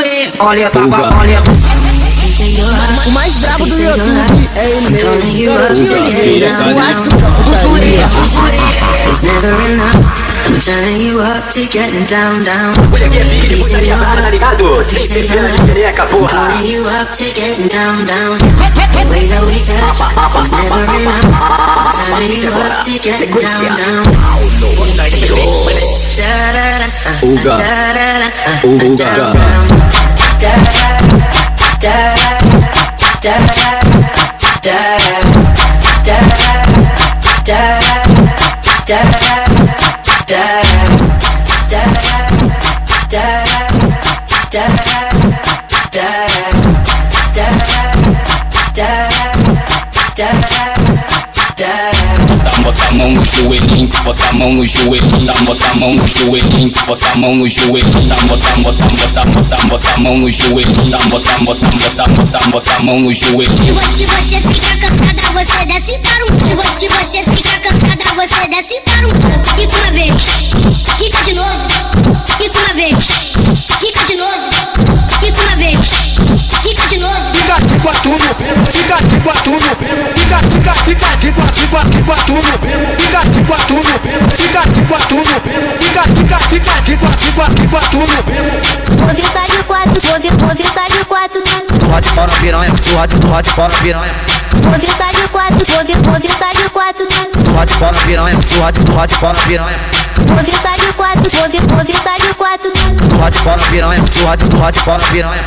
ali. Olha, tapa, olha. O mais brabo do YouTube é ele mesmo. I'm turning you up to getting down, down. Aqui é vídeo, putaria brava, tá ligado? Sem pena de pereca, porra. Turning you up to getting down, down. The way that we touch is never enough. I'm turning you up to getting down, down. Uga, Uga, Bota a mão no joelhinho, bota a mão no joelhinho, bota a mão no joelhinho, bota a mão no joelhinho, bota a mão no joelhinho, bota a mão no joelhinho. Se você fica cansada, você desce para um. Se você fica cansada, você desce para um. Quica uma vez, quica de novo. Quica uma vez, quica de novo. Quica uma vez, quica de novo. Fica de quatro no pelo, fica de quatro no pelo, fica de quatro no pelo, fica de quatro no pelo, fica de quatro no pelo, fica de quatro no pelo. Vou ficar de quatro, vou ficar de quatro. Porra de pau na piranha, porra de pau na piranha. Vou ficar de quatro, vou ficar de quatro. Porra de pau na piranha, porra de pau na piranha. Vou ficar de quatro, vou ficar de quatro. Porra de pau na piranha, porra de pau na piranha.